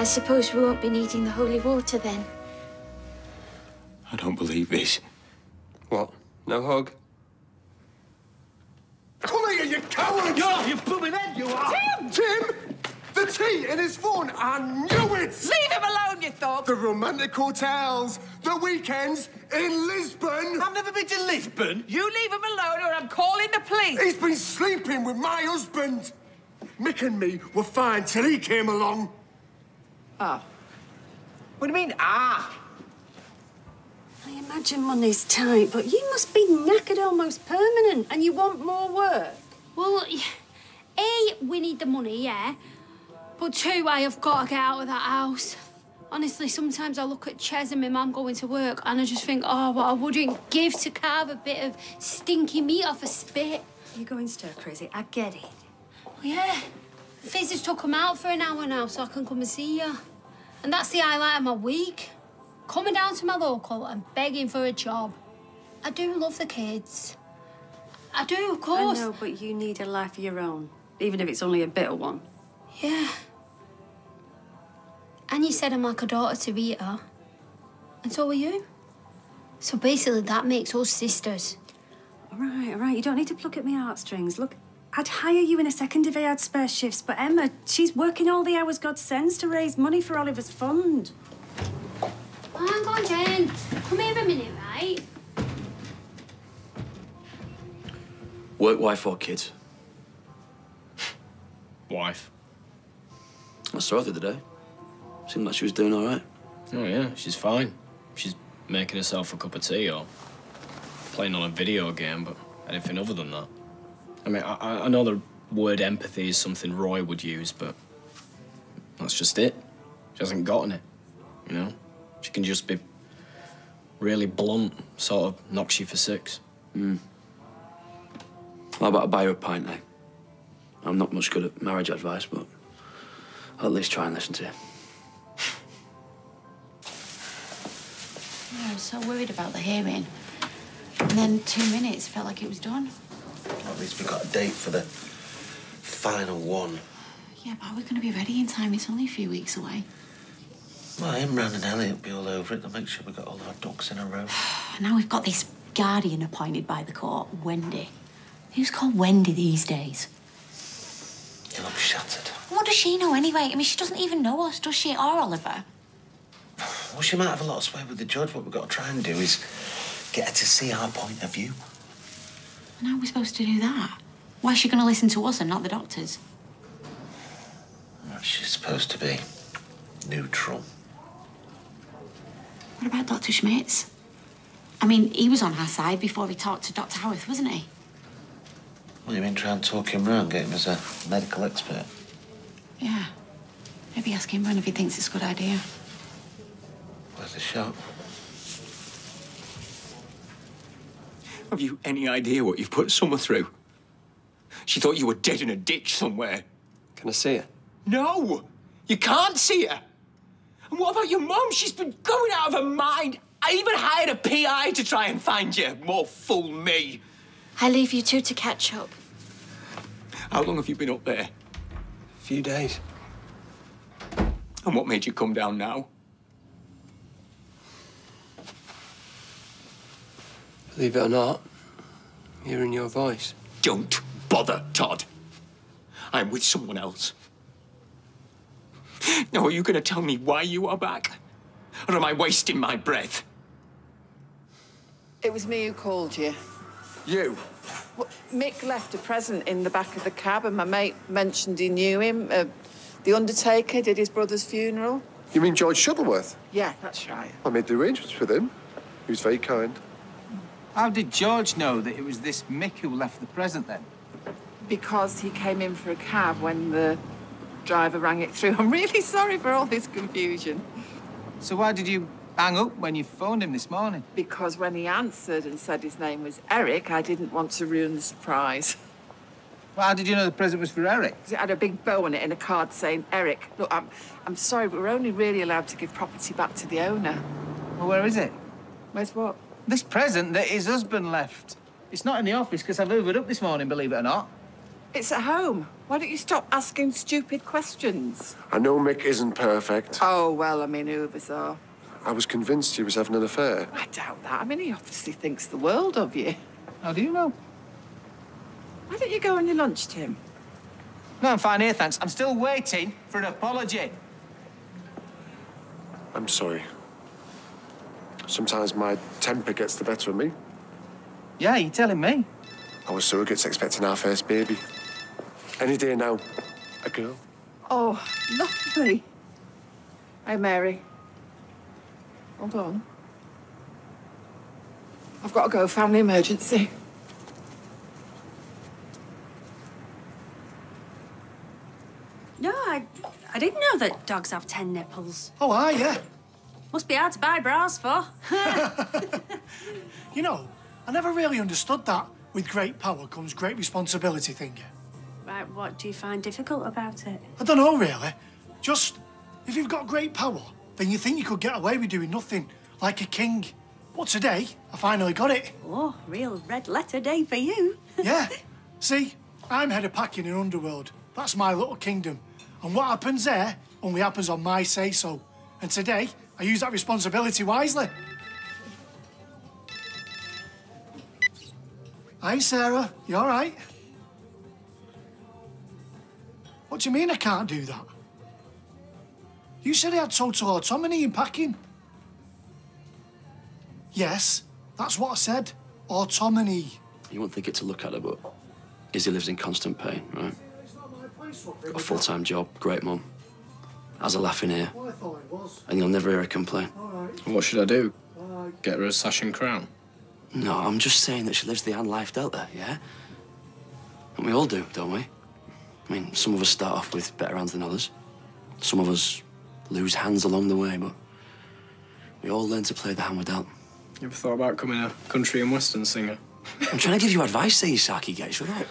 suppose we won't be needing the holy water then. I don't believe this. What? No hug? Come here, you coward! You're off your blooming head, you are! Tim! Tim! The tea in his phone! I knew it! Leave him alone, you thug! The romantic hotels, the weekends in Lisbon! I've never been to Lisbon. You leave him alone or I'm calling the police! He's been sleeping with my husband! Mick and me were fine till he came along. Oh. What do you mean, ah? I imagine money's tight, but you must be knackered almost permanent and you want more work. Well, A, we need the money, yeah. But 2, I have got to get out of that house. Honestly, sometimes I look at Ches and my mum going to work and I just think, oh, what I wouldn't give to carve a bit of stinky meat off a spit. You're going stir crazy, I get it. Well, yeah. Fizz has took him out for an hour now so I can come and see you. And that's the highlight of my week. Coming down to my local and begging for a job. I do love the kids. I do, of course. I know, but you need a life of your own, even if it's only a bitter one. Yeah. And you said I'm like a daughter to Rita. And so are you. So basically that makes us sisters. All right. You don't need to pluck at me heartstrings. Look, I'd hire you in a second if I had spare shifts, but Emma, she's working all the hours God sends to raise money for Oliver's fund. Hang on, Jen. Come here a minute, right? Work, wife, or kids? Wife. I saw her the other day. Seemed like she was doing all right. Oh, yeah, she's fine. She's making herself a cup of tea or playing on a video game, but anything other than that. I mean, I know the word empathy is something Roy would use, but that's just it. She hasn't gotten it, you know? She can just be really blunt, sort of knocks you for 6. How about I buy her a pint, eh? I'm not much good at marriage advice, but I'll at least try and listen to you. I was so worried about the hearing. And then 2 minutes, felt like it was done. At least we got a date for the final one. Yeah, but are we going to be ready in time? It's only a few weeks away. Well, Imran and Elliot will be all over it. They'll make sure we've got all our ducks in a row. Now we've got this guardian appointed by the court, Wendy. Who's called Wendy these days? You look shattered. What does she know anyway? I mean, she doesn't even know us, does she? Or Oliver? Well, she might have a lot of sway with the judge. What we've got to try and do is get her to see our point of view. And how are we supposed to do that? Why is she going to listen to us and not the doctors? Well, she's supposed to be neutral. What about Dr. Schmitz? I mean, he was on her side before he talked to Dr. Howarth, wasn't he? Well, you mean try and talk him round, get him as a medical expert? Yeah. Maybe ask him if he thinks it's a good idea. Worth a shot. Have you any idea what you've put Summer through? She thought you were dead in a ditch somewhere. Can I see her? No! You can't see her! And what about your mum? She's been going out of her mind. I even hired a PI to try and find you. More fool me. I leave you two to catch up. How long have you been up there? A few days. And what made you come down now? Believe it or not, hearing your voice. Don't bother, Todd. I'm with someone else. Now, are you going to tell me why you are back? Or am I wasting my breath? It was me who called you. You? Well, Mick left a present in the back of the cab and my mate mentioned he knew him. The undertaker did his brother's funeral. You mean George Shuttleworth? Yeah, that's right. I made the arrangements with him. He was very kind. How did George know that it was this Mick who left the present, then? Because he came in for a cab when the driver rang it through. I'm really sorry for all this confusion. So why did you hang up when you phoned him this morning? Because when he answered and said his name was Eric, I didn't want to ruin the surprise. Well, how did you know the present was for Eric? 'Cause it had a big bow on it and a card saying Eric. Look, I'm sorry, but we're only really allowed to give property back to the owner. Well, where is it? Where's what? This present that his husband left. It's not in the office because I've hoovered up this morning, believe it or not. It's at home. Why don't you stop asking stupid questions? I know Mick isn't perfect. Oh, well, I mean, who of us are? I was convinced he was having an affair. I doubt that. I mean, he obviously thinks the world of you. How do you know? Why don't you go on your lunch, Tim? No, I'm fine here, thanks. I'm still waiting for an apology. I'm sorry. Sometimes my temper gets the better of me. Yeah, you're telling me. Our surrogate's expecting our first baby. Any day now. A girl. Oh, lovely. Hey, Mary. Hold on. I've got to go. Family emergency. No, I didn't know that dogs have 10 nipples. Oh, are you? Must be hard to buy bras for. You know, I never really understood that. With great power comes great responsibility thing. Right, what do you find difficult about it? I don't know, really. Just, if you've got great power, then you think you could get away with doing nothing, like a king. But today, I finally got it. Oh, real red letter day for you. Yeah. See, I'm head of packing in Underworld. That's my little kingdom. And what happens there only happens on my say-so. And today, I use that responsibility wisely. Hi, Sarah. You all right? What do you mean I can't do that? You said I had total autonomy in packing. Yes, that's what I said. Autonomy. You wouldn't think it to look at her, but Izzy lives in constant pain, right? A full-time job, great mum. Has a laugh in here. And you'll never hear her complain. What should I do? Get her a sash and crown? No, I'm just saying that she lives the Ann Life Delta, yeah? And we all do, don't we? I mean, some of us start off with better hands than others. Some of us lose hands along the way, but we all learn to play the hand we're dealt. You ever thought about becoming a country and western singer? I'm trying to give you advice there, you sarky gay. Shut up.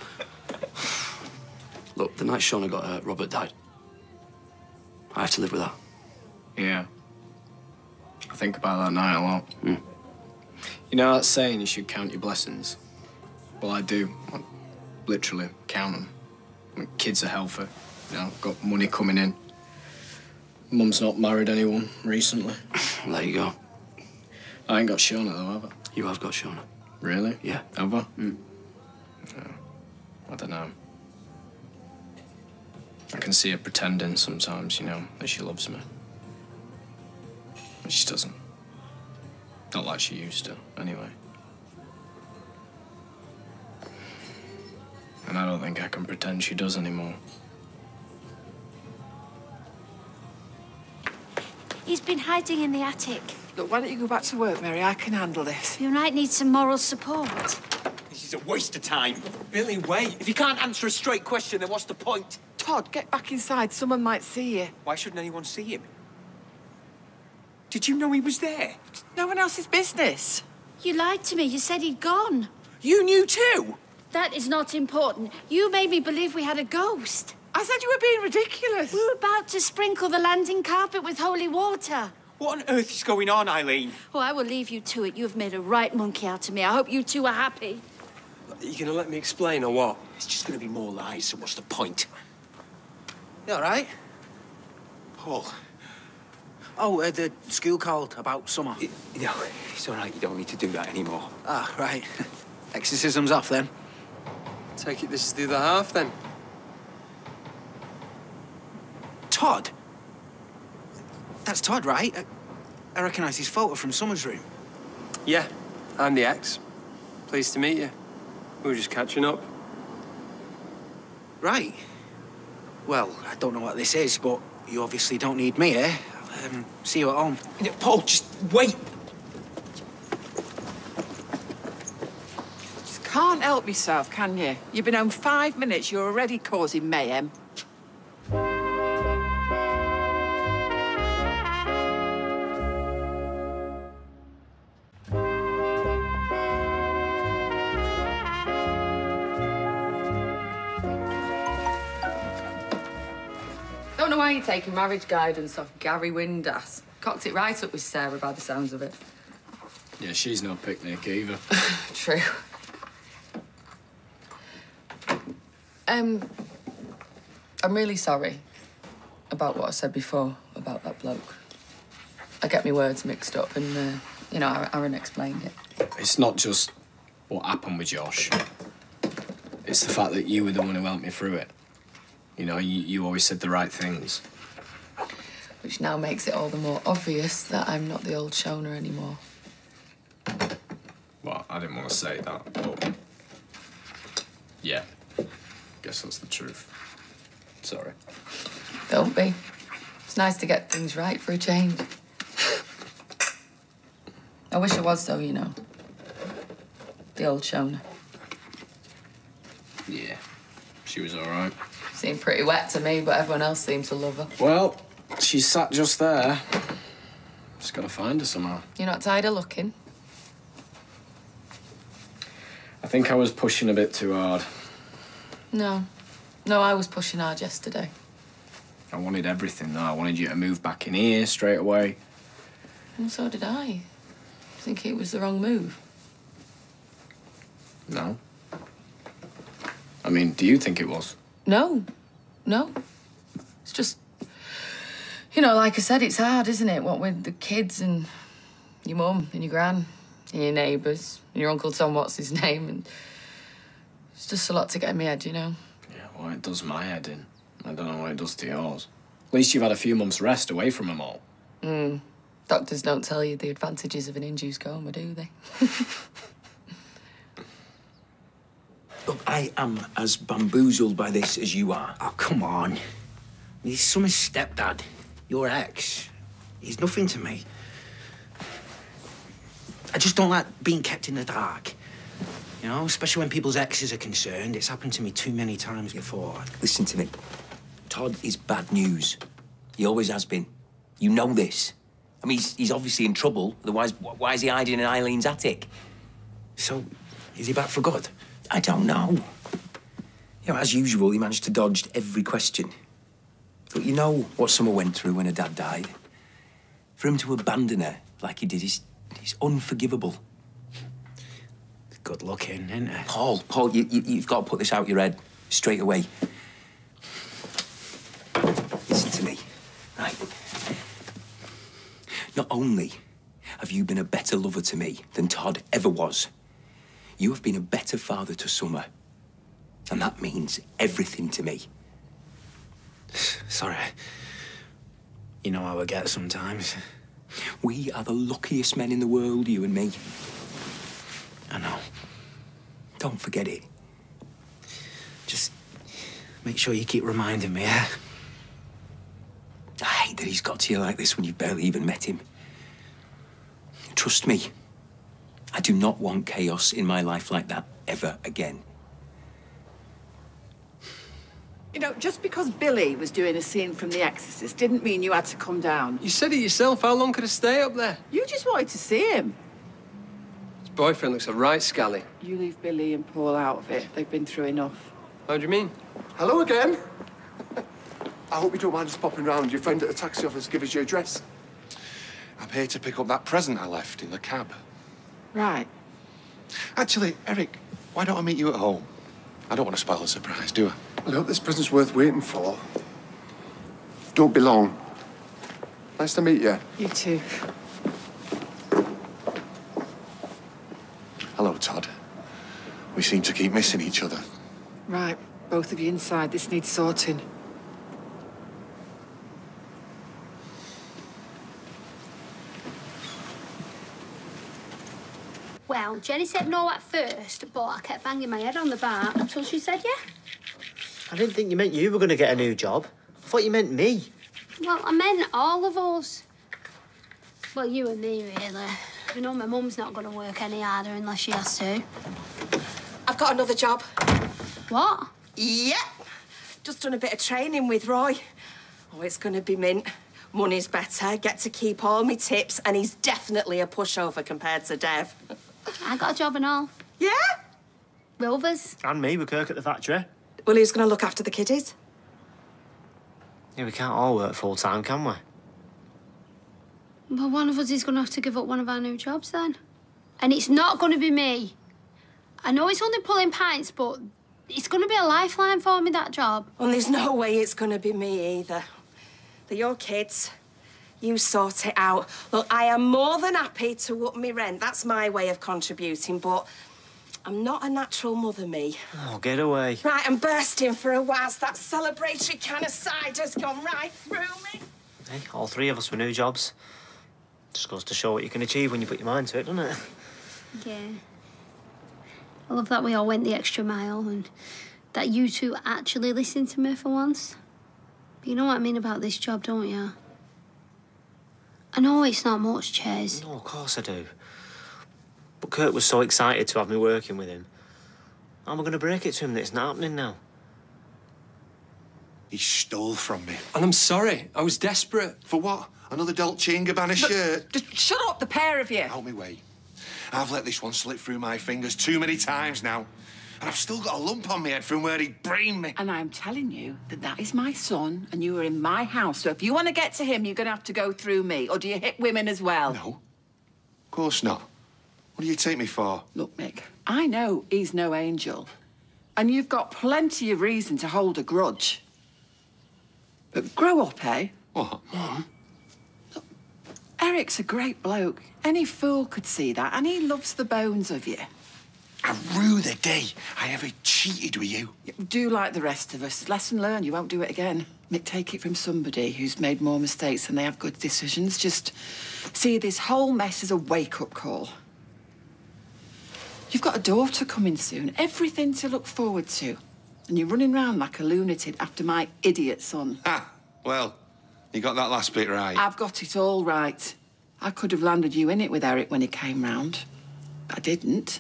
Look, the night Shauna got hurt, Robert died. I have to live with that. Yeah. I think about that night a lot. Mm. You know that saying, you should count your blessings? Well, I do. I literally count them. I mean, kids are healthy. You know, got money coming in. Mum's not married anyone recently. There you go. I ain't got Shauna, though, have I? You have got Shauna. Really? Yeah. Have I? Mm. I don't know. I can see her pretending sometimes, you know, that she loves me. But she doesn't. Not like she used to, anyway. And I don't think I can pretend she does anymore. He's been hiding in the attic. Look, why don't you go back to work, Mary? I can handle this. You might need some moral support. This is a waste of time. Billy, wait. If you can't answer a straight question, then what's the point? Todd, get back inside. Someone might see you. Why shouldn't anyone see him? Did you know he was there? No one else's business. You lied to me. You said he'd gone. You knew too? That is not important. You made me believe we had a ghost. I said you were being ridiculous. We were about to sprinkle the landing carpet with holy water. What on earth is going on, Eileen? Oh, I will leave you to it. You've made a right monkey out of me. I hope you two are happy. Are you going to let me explain or what? It's just going to be more lies, so what's the point? You all right? Paul. Oh, the school called about summer. No, it's all right. You don't need to do that anymore. Ah, right. Exorcism's off, then. Take it this is the other half, then. Todd? That's Todd, right? I recognise his photo from Summer's room. Yeah, I'm the ex. Pleased to meet you. We were just catching up. Right. Well, I don't know what this is, but you obviously don't need me, eh? See you at home. Paul, just wait. Just can't help yourself, can you? You've been home 5 minutes. You're already causing mayhem. Don't know why you're taking marriage guidance off Gary Windass. Cocked it right up with Sarah by the sounds of it. Yeah, she's no picnic either. True. I'm really sorry about what I said before about that bloke. I get my words mixed up and, you know, Aaron explained it. It's not just what happened with Josh. It's the fact that you were the one who helped me through it. You know, you always said the right things. Which now makes it all the more obvious that I'm not the old Shona anymore. Well, I didn't want to say that, but... yeah, guess that's the truth. Sorry. Don't be. It's nice to get things right for a change. I wish I was, though, you know. The old Shona. Yeah, she was all right. Seemed pretty wet to me, but everyone else seemed to love her. Well, she sat just there. Just gotta find her somehow. You're not tired of looking? I think I was pushing a bit too hard. No. No, I was pushing hard yesterday. I wanted everything, though. I wanted you to move back in here straight away. And so did I. Think it was the wrong move? No. I mean, do you think it was? No. No. It's just... You know, like I said, it's hard, isn't it? What with the kids and your mum and your gran and your neighbours and your Uncle Tom, what's his name, and... It's just a lot to get in my head, you know? Yeah, well, it does my head in. I don't know what it does to yours. At least you've had a few months' rest away from them all. Doctors don't tell you the advantages of an induced coma, do they? Look, I am as bamboozled by this as you are. Oh, come on. He's Summer's stepdad. Your ex. He's nothing to me. I just don't like being kept in the dark. You know, especially when people's exes are concerned. It's happened to me too many times before. Listen to me. Todd is bad news. He always has been. You know this. I mean, he's obviously in trouble. Otherwise, why is he hiding in Eileen's attic? So, is he back for good? I don't know. You know, as usual, he managed to dodge every question. But you know what Summer went through when her dad died? For him to abandon her like he did is unforgivable. Good looking, isn't it? Paul, you've got to put this out your head straight away. Listen to me, right? Not only have you been a better lover to me than Todd ever was, you have been a better father to Summer. And that means everything to me. Sorry. You know how I get sometimes. We are the luckiest men in the world, you and me. I know. Don't forget it. Just make sure you keep reminding me, eh? I hate that he's got to you like this when you've barely even met him. Trust me, I do not want chaos in my life like that ever again. You know, just because Billy was doing a scene from The Exorcist didn't mean you had to come down. You said it yourself. How long could I stay up there? You just wanted to see him. His boyfriend looks a right scally. You leave Billy and Paul out of it. They've been through enough. How do you mean? Hello again. I hope you don't mind us popping round. Your friend at the taxi office give us your address. I'm here to pick up that present I left in the cab. Right. Actually, Eric, why don't I meet you at home? I don't want to spoil the surprise, do I? I hope this present's worth waiting for. Don't be long. Nice to meet you. You too. Hello, Todd. We seem to keep missing each other. Right. Both of you inside. This needs sorting. Well, Jenny said no at first, but I kept banging my head on the bar until she said yeah. I didn't think you meant you were going to get a new job. I thought you meant me. Well, I meant all of us. Well, you and me, really. You know, my mum's not going to work any harder unless she has to. I've got another job. What? Yeah. Just done a bit of training with Roy. Oh, it's going to be mint. Money's better, get to keep all my tips, and he's definitely a pushover compared to Dev. I got a job and all. Yeah? Rovers. And me, we work at the factory. Well, who's going to look after the kiddies? Yeah, we can't all work full-time, can we? Well, one of us is going to have to give up one of our new jobs, then. And it's not going to be me. I know it's only pulling pints, but It's going to be a lifeline for me, that job. And there's no way it's going to be me either. They're your kids. You sort it out. Look, I am more than happy to up me rent. That's my way of contributing, but I'm not a natural mother, me. Oh, get away. Right, I'm bursting for a whilst that celebratory kind of cider's gone right through me. Hey, all three of us with new jobs. Just goes to show what you can achieve when you put your mind to it, doesn't it? Yeah. I love that we all went the extra mile and that you two actually listened to me for once. But you know what I mean about this job, don't you? I know it's not much, Ches. No, of course I do. But Kurt was so excited to have me working with him. How am I going to break it to him that it's not happening now? He stole from me. And I'm sorry. I was desperate. For what? Another Dolce & Gabbana shirt? Just shut up, the pair of you. Help me wait. I've let this one slip through my fingers too many times now. And I've still got a lump on my head from where he brained me. And I'm telling you that that is my son and you are in my house. So if you want to get to him, you're going to have to go through me. Or do you hit women as well? No. Of course not. What do you take me for? Look, Mick, I know he's no angel. And you've got plenty of reason to hold a grudge. But grow up, eh? What, Mum? Eric's a great bloke. Any fool could see that, and he loves the bones of you. I rue the day I ever cheated with you. Do like the rest of us. Lesson learned, you won't do it again. Mick, take it from somebody who's made more mistakes than they have good decisions. Just see this whole mess as a wake-up call. You've got a daughter coming soon, everything to look forward to. And you're running round like a lunatic after my idiot son. Ah, well, you got that last bit right. I've got it all right. I could have landed you in it with Eric when he came round. But I didn't.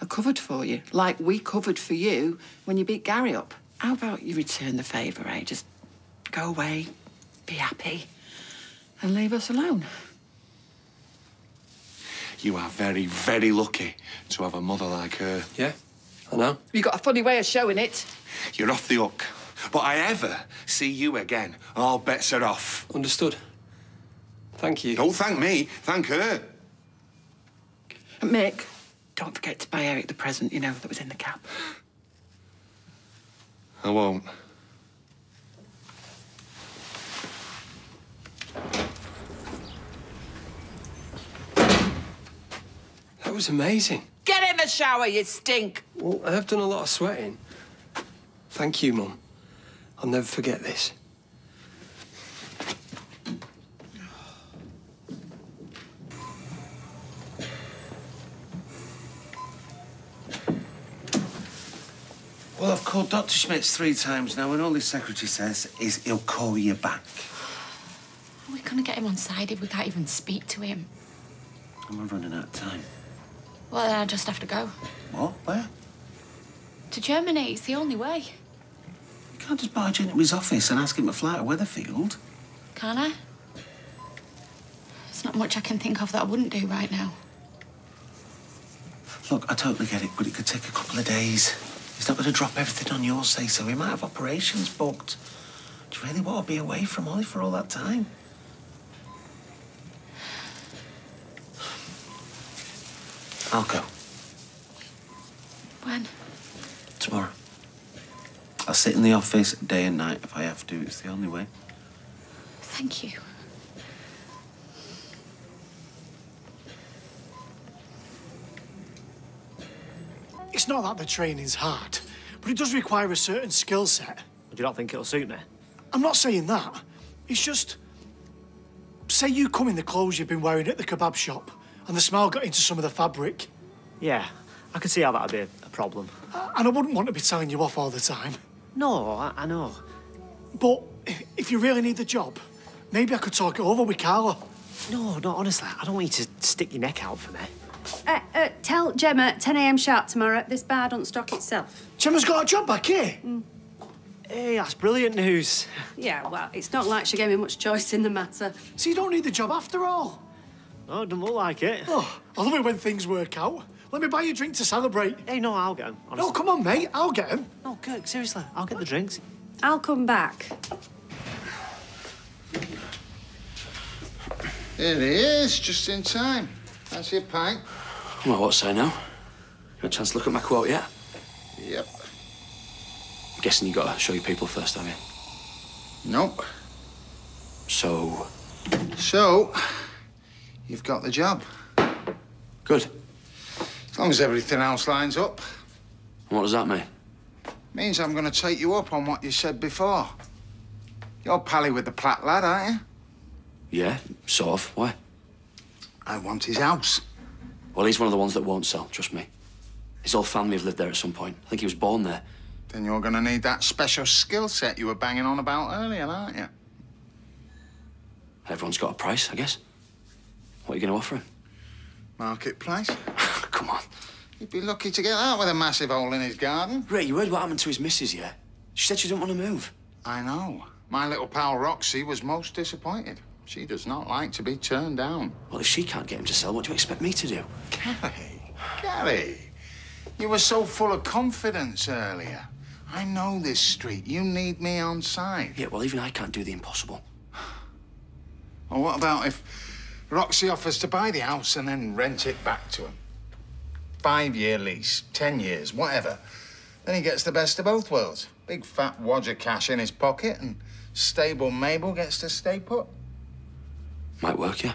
I covered for you, like we covered for you when you beat Gary up. How about you return the favour, eh? Just go away, be happy, and leave us alone. You are very, very lucky to have a mother like her. Yeah, I know. You've got a funny way of showing it. You're off the hook. But I ever see you again, all bets are off. Understood. Thank you. Don't thank me, thank her. Mick, don't forget to buy Eric the present, you know, that was in the cab. I won't. That was amazing. Get in the shower, you stink. Well, I have done a lot of sweating. Thank you, Mum. I'll never forget this. Well, I've called Dr. Schmitz 3 times now, and all his secretary says is he'll call you back. We're going to get him on side if we can't even speak to him. I'm running out of time. Well, then I just have to go. What? Where? To Germany. It's the only way. You can't just barge into his office and ask him to fly to Weatherfield. Can I? There's not much I can think of that I wouldn't do right now. Look, I totally get it, but it could take a couple of days. He's not going to drop everything on your say, so he might have operations booked. Do you really want to be away from Ollie for all that time? I'll go. When? Tomorrow. I'll sit in the office day and night if I have to. It's the only way. Thank you. It's not that the training's hard, but it does require a certain skill set. Do you not think it'll suit me? I'm not saying that. It's just... Say you come in the clothes you've been wearing at the kebab shop and the smell got into some of the fabric. Yeah, I could see how that'd be a problem. And I wouldn't want to be telling you off all the time. No, I know. But if you really need the job, maybe I could talk it over with Carla. No, honestly, I don't want you to stick your neck out for me. Tell Gemma 10 a.m. sharp tomorrow. This bar don't stock itself. Gemma's got a job back here? Hey, that's brilliant news. Yeah, well, it's not like she gave me much choice in the matter. So you don't need the job after all? No, it doesn't look like it. Oh, I love it when things work out. Let me buy you a drink to celebrate. Hey, no, I'll get him, honestly. No, come on, mate, I'll get him. No, Kirk, seriously, I'll get the drinks. I'll come back. Here he is, just in time. Fancy a pint? Well, what say now? Got a chance to look at my quote yet? Yep. I'm guessing you got to show your people first, have you? Nope. So, you've got the job. good. As long as everything else lines up. And what does that mean? Means I'm going to take you up on what you said before. You're pally with the Platt lad, aren't you? Yeah, sort of. Why? I want his house. Well, he's one of the ones that won't sell, trust me. His whole family have lived there at some point. I think he was born there. Then you're going to need that special skill set you were banging on about earlier, aren't you? Everyone's got a price, I guess. What are you going to offer him? Marketplace. Come on. He'd be lucky to get out with a massive hole in his garden. Ray, you heard what happened to his missus, yeah? She said she didn't want to move. I know. My little pal Roxy was most disappointed. She does not like to be turned down. Well, if she can't get him to sell, what do you expect me to do? Gary, you were so full of confidence earlier. I know this street. You need me on side. Yeah, well, even I can't do the impossible. Well, what about if Roxy offers to buy the house and then rent it back to him? 5-year lease, 10 years, whatever. Then he gets the best of both worlds. Big fat wad of cash in his pocket and stable Mabel gets to stay put. Might work, yeah.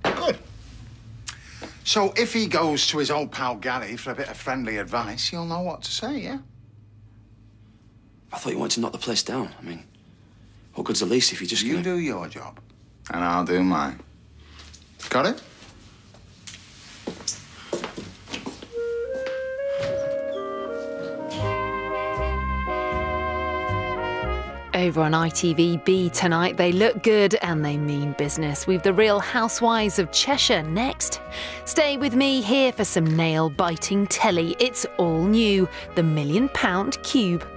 Good. So if he goes to his old pal Gary for a bit of friendly advice, he'll know what to say, yeah? I thought you wanted to knock the place down. I mean, what good's a lease if you just... You do your job, and I'll do mine. Got it? Over on ITV tonight, they look good and they mean business. We've the Real Housewives of Cheshire next. Stay with me here for some nail-biting telly. It's all new, the £1 Million Cube.